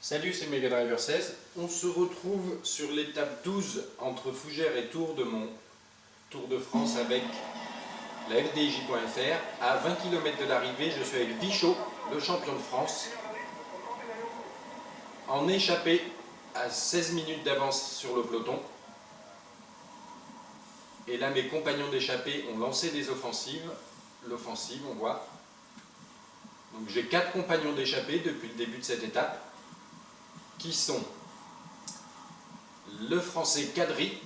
Salut, c'est Megadriver 16. On se retrouve sur l'étape 12 entre Fougères et Tours de mon Tour de France avec la FDJ.fr. À 20 km de l'arrivée, je suis avec Vichot, le champion de France, en échappée à 16 minutes d'avance sur le peloton. Et là, mes compagnons d'échappée ont lancé des offensives. L'offensive, on voit. Donc j'ai 4 compagnons d'échappée depuis le début de cette étape, qui sont le français Kadri,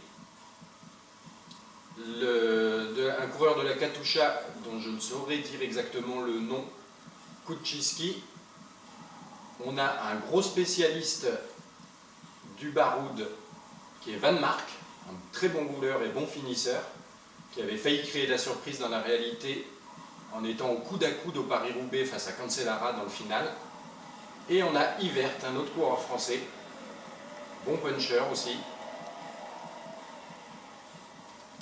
un coureur de la Katusha dont je ne saurais dire exactement le nom, Kuczynski. On a un gros spécialiste du Baroud qui est Van Mark, un très bon rouleur et bon finisseur, qui avait failli créer la surprise dans la réalité en étant au coude à coude au Paris-Roubaix face à Cancellara dans le final. Et on a Yvert, un autre coureur français, bon puncher aussi.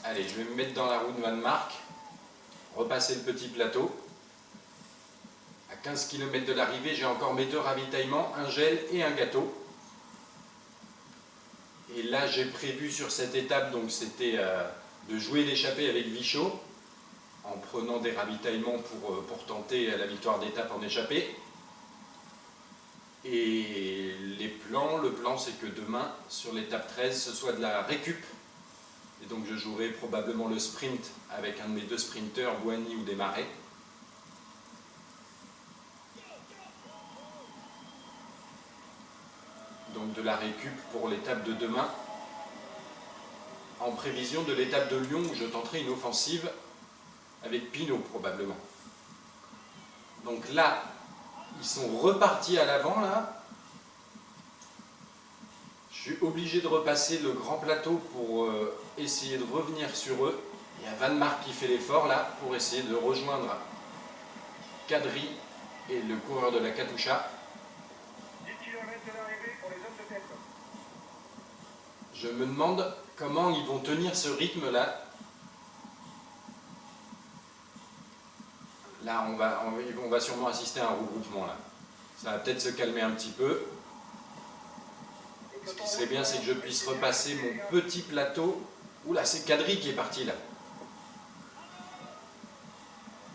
Allez, je vais me mettre dans la roue de Van Mark, repasser le petit plateau. À 15 km de l'arrivée, j'ai encore mes 2 ravitaillements, un gel et un gâteau. Et là, j'ai prévu sur cette étape, donc c'était de jouer l'échappée avec Vichot, en prenant des ravitaillements pour tenter la victoire d'étape en échappée. Et le plan c'est que demain, sur l'étape 13, ce soit de la récup. Et donc je jouerai probablement le sprint avec un de mes 2 sprinteurs, Bouhanni ou Desmarais. Donc de la récup pour l'étape de demain, en prévision de l'étape de Lyon où je tenterai une offensive avec Pinot probablement. Donc là, ils sont repartis à l'avant là. Je suis obligé de repasser le grand plateau pour essayer de revenir sur eux. Il y a Van Mark qui fait l'effort là pour essayer de rejoindre Kadri et le coureur de la Katusha. 10 km de l'arrivée pour les hommes de tête. Je me demande comment ils vont tenir ce rythme là. Là, on va sûrement assister à un regroupement là. Ça va peut-être se calmer un petit peu. Ce qui serait bien, c'est que je puisse repasser mon petit plateau. Oula, c'est Kadri qui est parti là.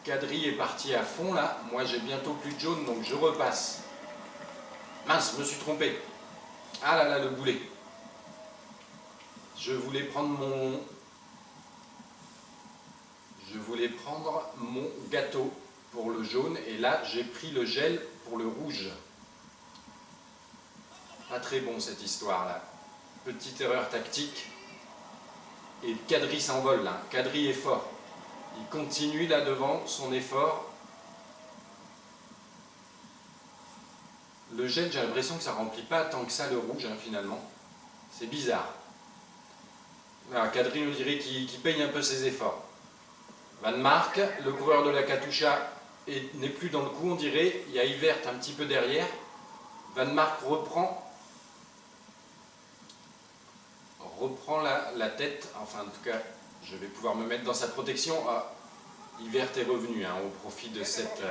Kadri est parti à fond là. Moi, j'ai bientôt plus de jaune, donc je repasse. Mince, je me suis trompé. Ah là là, le boulet. Je voulais prendre mon gâteau pour le jaune et là j'ai pris le gel pour le rouge. Pas très bon cette histoire là. Petite erreur tactique. Et Kadri s'envole là. Kadri est fort. Il continue là devant son effort. Le gel, j'ai l'impression que ça remplit pas tant que ça le rouge hein, finalement. C'est bizarre. Alors, Kadri nous dirait qu'il paye un peu ses efforts. Van Mark, le coureur de la Katusha, n'est plus dans le coup, on dirait. Il y a Yvert un petit peu derrière. Van Mark reprend la tête. Enfin, en tout cas, je vais pouvoir me mettre dans sa protection. Ah, Yvert est revenu hein, au profit de cette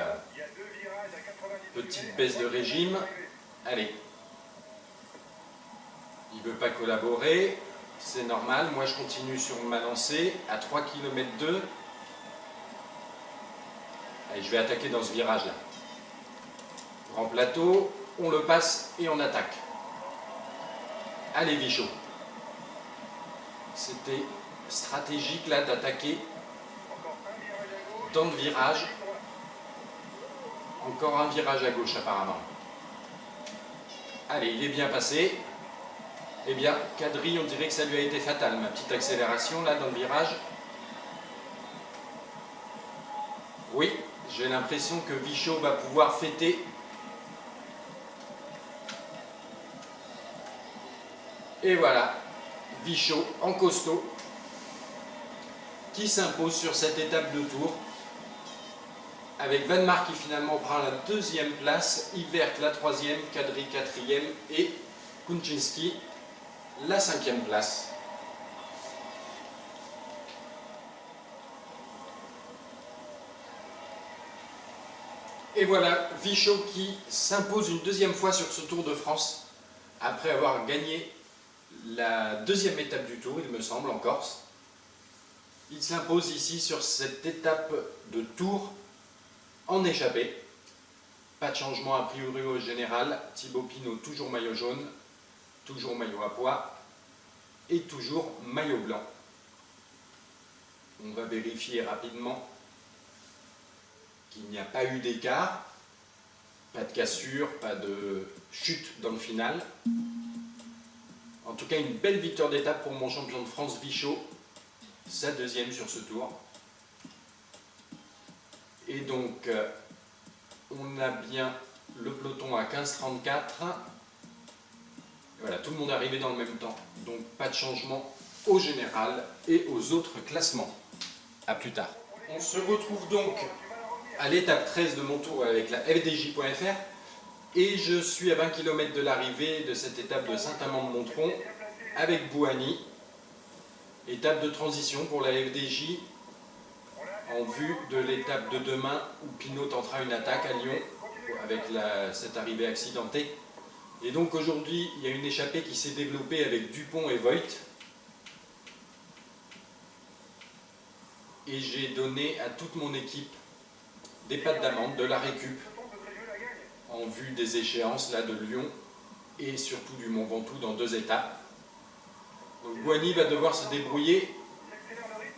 petite baisse de régime. Allez. Il ne veut pas collaborer. C'est normal. Moi, je continue sur ma lancée à 3 km 2. Allez, je vais attaquer dans ce virage-là. Grand plateau, on le passe et on attaque. Allez, Vichot. C'était stratégique là d'attaquer dans le virage. Encore un virage à gauche apparemment. Allez, il est bien passé. Eh bien, Kadri, on dirait que ça lui a été fatal. Ma petite accélération là dans le virage. Oui. J'ai l'impression que Vichot va pouvoir fêter. Et voilà, Vichot en costaud qui s'impose sur cette étape de Tours. Avec Van Mark qui finalement prend la 2e place, Yvert la 3e, Kadri 4e et Kuczynski la 5e place. Et voilà, Vichot qui s'impose une deuxième fois sur ce Tour de France, après avoir gagné la deuxième étape du Tour, il me semble, en Corse. Il s'impose ici sur cette étape de Tours en échappée. Pas de changement a priori au général. Thibaut Pinot toujours maillot jaune, toujours maillot à pois et toujours maillot blanc. On va vérifier rapidement qu'il n'y a pas eu d'écart, pas de cassure, pas de chute dans le final. En tout cas, une belle victoire d'étape pour mon champion de France Vichot, sa deuxième sur ce tour. Et donc, on a bien le peloton à 15,34. Voilà, tout le monde est arrivé dans le même temps, donc pas de changement au général et aux autres classements. A plus tard. On se retrouve donc à l'étape 13 de mon tour avec la FDJ.fr et je suis à 20 km de l'arrivée de cette étape de Saint-Amand-de-Montron avec Bouhanni. Étape de transition pour la FDJ en vue de l'étape de demain où Pinot tentera une attaque à Lyon avec cette arrivée accidentée. Et donc aujourd'hui, il y a une échappée qui s'est développée avec Dupont et Voigt. Et j'ai donné à toute mon équipe des pâtes d'amande, de la récup, en vue des échéances là, de Lyon et surtout du Mont Ventoux dans 2 étapes. Donc Bouhanni va devoir se débrouiller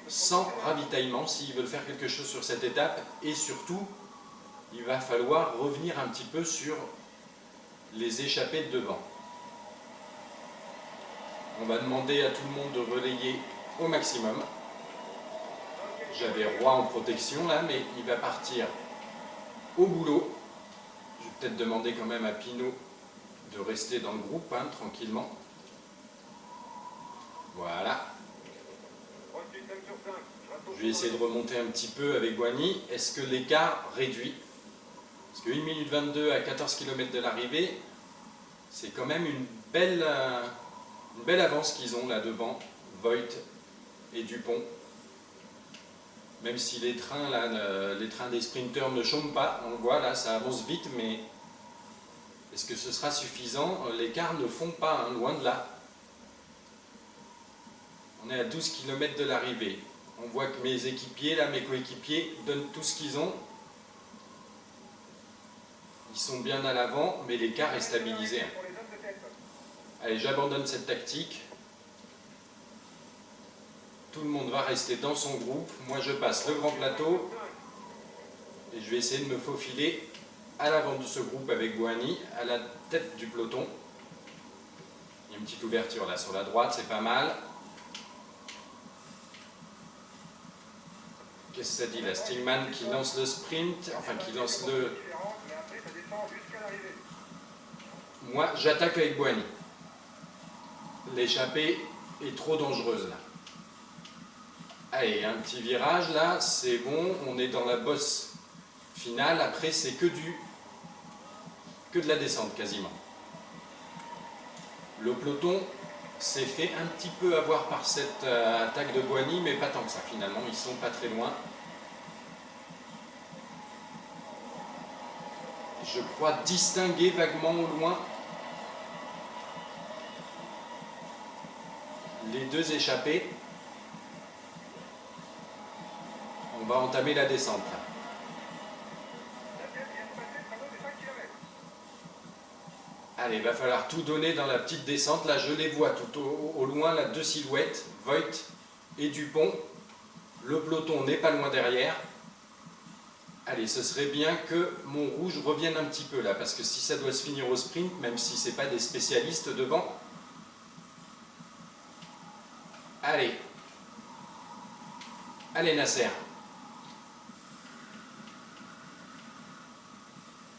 sans ravitaillement s'ils veulent faire quelque chose sur cette étape, et surtout il va falloir revenir un petit peu sur les échappées de devant. On va demander à tout le monde de relayer au maximum. J'avais Roy en protection là, mais il va partir au boulot. Je vais peut-être demander quand même à Pinot de rester dans le groupe, hein, tranquillement. Voilà. Je vais essayer de remonter un petit peu avec Bouhanni. Est-ce que l'écart réduit? Parce que 1 minute 22 à 14 km de l'arrivée, c'est quand même une belle avance qu'ils ont là devant, Voigt et Dupont. Même si les trains, là, les trains des sprinteurs ne chôment pas, on le voit là, ça avance vite, mais est-ce que ce sera suffisant? Les cars ne font pas, hein, loin de là. On est à 12 km de l'arrivée. On voit que mes équipiers, là, mes coéquipiers, donnent tout ce qu'ils ont. Ils sont bien à l'avant, mais l'écart est stabilisé. Allez, j'abandonne cette tactique. Tout le monde va rester dans son groupe. Moi, je passe le grand plateau et je vais essayer de me faufiler à l'avant de ce groupe avec Bouhanni, à la tête du peloton. Il y a une petite ouverture là sur la droite, c'est pas mal. Qu'est-ce que ça dit là? Stigman qui lance le sprint, enfin qui lance le... Moi, j'attaque avec Bouhanni. L'échappée est trop dangereuse là. Allez, un petit virage là, c'est bon, on est dans la bosse finale. Après, c'est que de la descente quasiment. Le peloton s'est fait un petit peu avoir par cette attaque de Bouhanni, mais pas tant que ça finalement, ils sont pas très loin. Je crois distinguer vaguement au loin les 2 échappées. On va entamer la descente. Allez, il va falloir tout donner dans la petite descente. Là, je les vois tout au loin, là, 2 silhouettes, Voigt et Dupont. Le peloton n'est pas loin derrière. Allez, ce serait bien que mon rouge revienne un petit peu là, parce que si ça doit se finir au sprint, même si ce n'est pas des spécialistes devant. Allez. Allez, Nasser.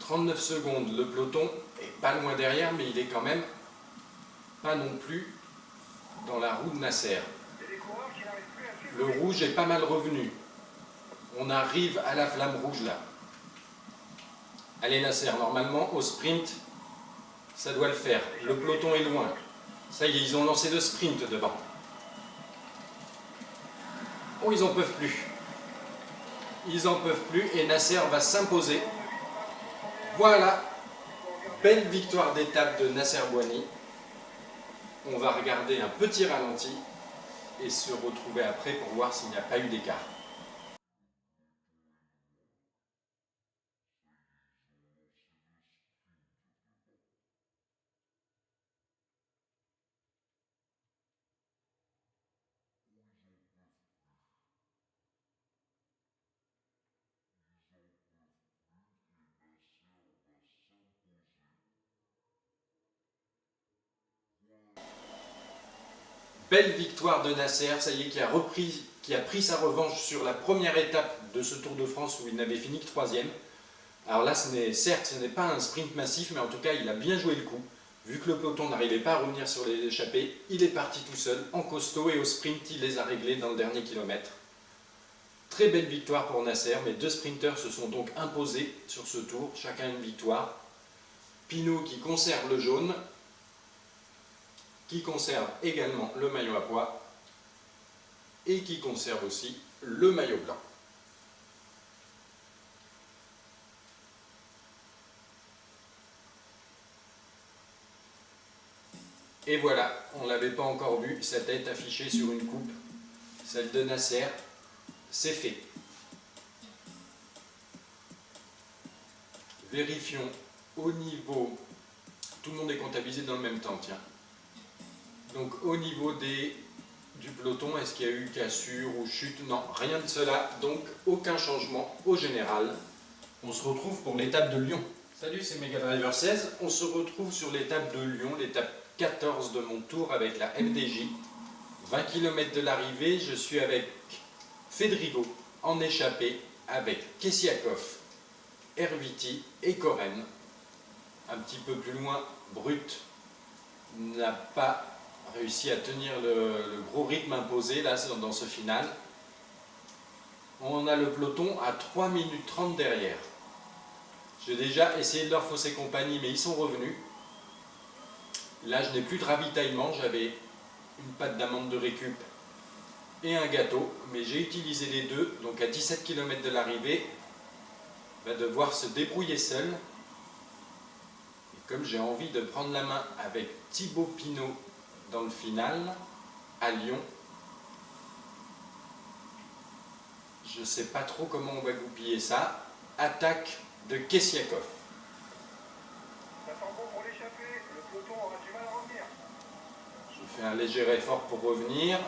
39 secondes, le peloton est pas loin derrière, mais il est quand même pas non plus dans la roue de Nasser. Le rouge est pas mal revenu. On arrive à la flamme rouge là. Allez Nasser, normalement au sprint, ça doit le faire. Le peloton est loin. Ça y est, ils ont lancé le sprint devant. Oh, ils en peuvent plus. Ils en peuvent plus et Nasser va s'imposer Voilà, belle victoire d'étape de Nasser Bouhanni. On va regarder un petit ralenti et se retrouver après pour voir s'il n'y a pas eu d'écart. Belle victoire de Nasser, ça y est, qui a pris sa revanche sur la première étape de ce Tour de France où il n'avait fini que 3e. Alors là, certes, ce n'est pas un sprint massif, mais en tout cas, il a bien joué le coup. Vu que le peloton n'arrivait pas à revenir sur les échappées, il est parti tout seul, en costaud, et au sprint, il les a réglés dans le dernier kilomètre. Très belle victoire pour Nasser, mais 2 sprinteurs se sont donc imposés sur ce tour, chacun une victoire. Pinot qui conserve le jaune, qui conserve également le maillot à pois, et qui conserve aussi le maillot blanc. Et voilà, on ne l'avait pas encore vu, sa tête affichée sur une coupe, celle de Nasser, c'est fait. Vérifions au niveau, tout le monde est comptabilisé dans le même temps, tiens. Donc au niveau du peloton, est-ce qu'il y a eu cassure ou chute? Non, rien de cela, donc aucun changement au général. On se retrouve pour l'étape de Lyon. Salut, c'est Megadriver 16, on se retrouve sur l'étape de Lyon, l'étape 14 de mon tour avec la FDJ. 20 km de l'arrivée, je suis avec Fedrigo en échappée, avec Kessiakov, Erviti et Koren. Un petit peu plus loin, Brut n'a pas réussi à tenir le gros rythme imposé là, dans ce final. On a le peloton à 3 minutes 30 derrière. J'ai déjà essayé de leur fausser compagnie, mais ils sont revenus. Là, je n'ai plus de ravitaillement, j'avais une pâte d'amande de récup et un gâteau, mais j'ai utilisé les deux, donc à 17 km de l'arrivée, il va devoir se débrouiller seul. Et comme j'ai envie de prendre la main avec Thibaut Pinot dans le final, à Lyon, je ne sais pas trop comment on va goupiller ça. Attaque de Kessiakov. Ça sent bon pour l'échapper, le peloton aura du mal à revenir. Je fais un léger effort pour revenir.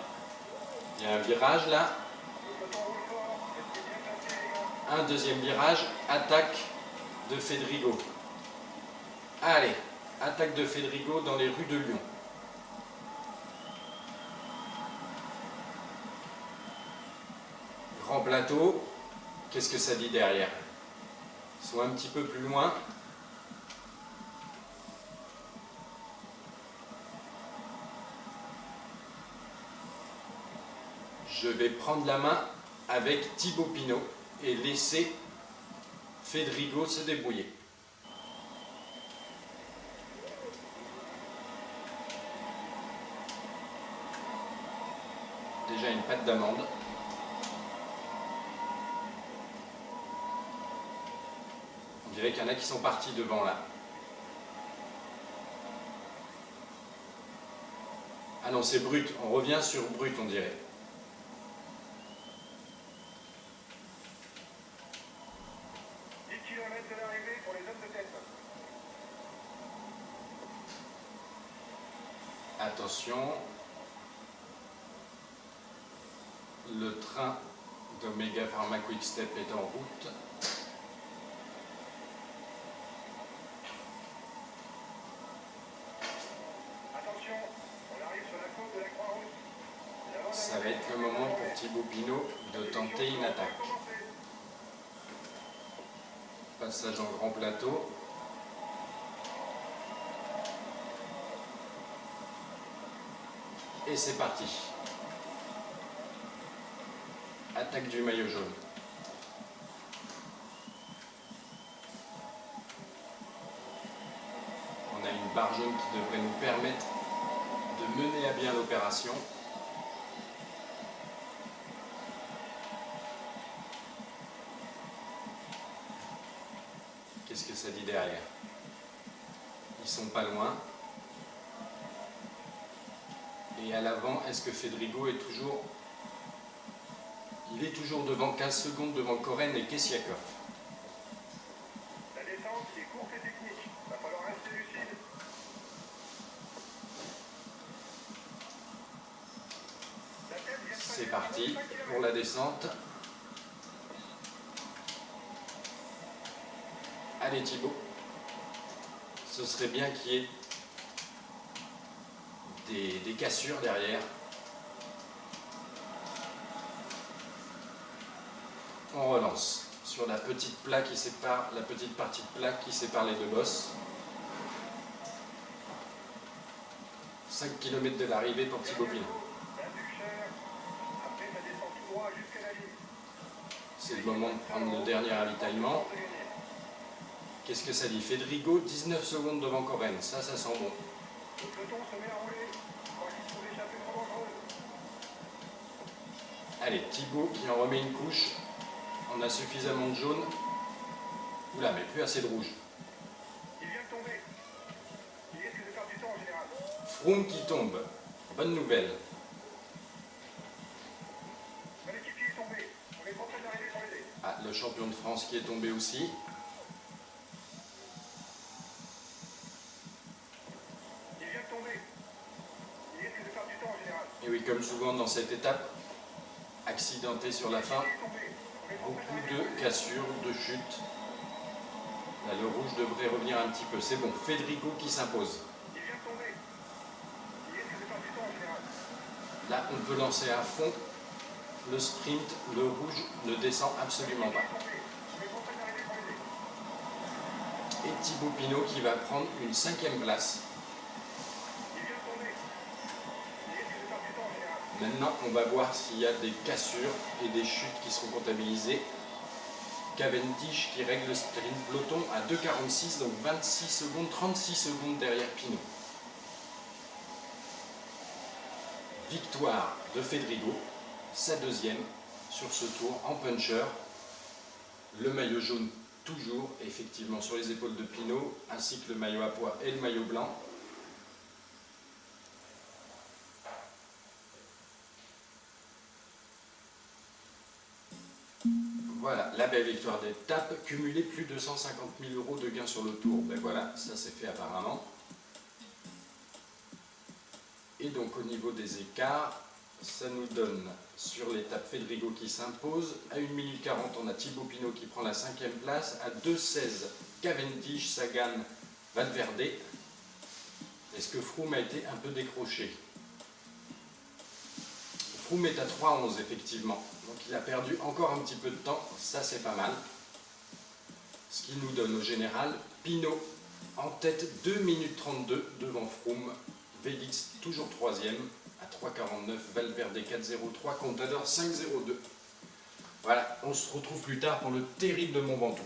Il y a un virage là. Le peloton roule fort, restez bien placés les gars. Un deuxième virage, attaque de Fedrigo. Allez, attaque de Fedrigo dans les rues de Lyon. Grand plateau, qu'est-ce que ça dit derrière? Ils sont un petit peu plus loin. Je vais prendre la main avec Thibaut Pinot et laisser Fedrigo se débrouiller. Déjà une pâte d'amande. On dirait qu'il y en a qui sont partis devant là. Ah non, c'est Brut. On revient sur Brut, on dirait. De l'arrivée pour les hommes de tête. Attention, le train d'Omega Pharma Quick Step est en route. Attention, on arrive sur la côte de la Croix-Rousse. Ça va être le moment pour Thibaut Pinot de tenter une attaque. Passage en grand plateau. Et c'est parti. Attaque du maillot jaune. On a une barre jaune qui devrait nous permettre de mener à bien l'opération. Qu'est-ce que ça dit derrière. Ils sont pas loin. Et à l'avant, est-ce que Fedrigo est toujours... Il est toujours devant 15 secondes devant Koren et Kessiakov. La descente est courte et technique. Il va falloir rester lucide. La tête vient de C'est passer parti 25 km. pour la descente. Allez Thibaut. Ce serait bien qu'il y ait des cassures derrière. On relance sur la petite plaque qui sépare, la petite partie de plaque qui sépare les deux bosses. 5 km de l'arrivée pour Thibaut Pinot. La Duchère. Après, ça descend tout droit jusqu'à la ligne. C'est le moment de prendre le dernier ravitaillement. Qu'est-ce que ça dit? Fedrigo, 19 secondes devant Koren. Ça sent bon. Le peloton se met à rouler. Quand il trouve l'échappée trop dangereuse. Allez, Thibaut qui en remet une couche. On a suffisamment de jaune. Oula, mais plus assez de rouge. Il vient de tomber. Il risque de perdre du temps en général. Froome qui tombe. Bonne nouvelle. Mon équipier est tombé. On est trop près d'arriver pour l'aider. Ah, le champion de France qui est tombé aussi. Il vient de tomber. Il risque de perdre du temps en général. Et oui, comme souvent dans cette étape, accidenté sur la fin. Il est tombé. On est trop près Beaucoup d'arriver. de cassures, de chutes. Là, le rouge devrait revenir un petit peu. C'est bon, Fedrigo qui s'impose. Il vient de tomber. Il risque de perdre du temps en général. Là, on peut lancer à fond le sprint. Le rouge ne descend absolument pas. Il est tombé. On est trop près d'arriver pour l'aider. Et Thibaut Pinot qui va prendre une 5e place. Il vient de tomber. Il risque de perdre du temps en général. Maintenant, on va voir s'il y a des cassures et des chutes qui seront comptabilisées. Cavendish qui règle le sprint peloton à 2,46, donc 26 secondes, 36 secondes derrière Pinot. Victoire de Fedrigo, sa 2e sur ce tour en puncher. Le maillot jaune toujours effectivement sur les épaules de Pinot, ainsi que le maillot à pois et le maillot blanc. Voilà, la belle victoire d'étape, cumulé plus de 150 000 € de gains sur le tour. Ben voilà, ça c'est fait apparemment. Et donc au niveau des écarts, ça nous donne sur l'étape Fedrigo qui s'impose. À 1 minute 40, on a Thibaut Pinot qui prend la 5e place. À 2,16, Cavendish, Sagan, Valverde. Est-ce que Froome a été un peu décroché? Froome est à 3,11 effectivement. Donc il a perdu encore un petit peu de temps, ça c'est pas mal. Ce qui nous donne au général Pinot en tête 2 minutes 32 devant Froome. Vélix toujours 3e à 3,49, Valverde 4,03, Contador 5,02. Voilà, on se retrouve plus tard pour le terrible Mont Ventoux.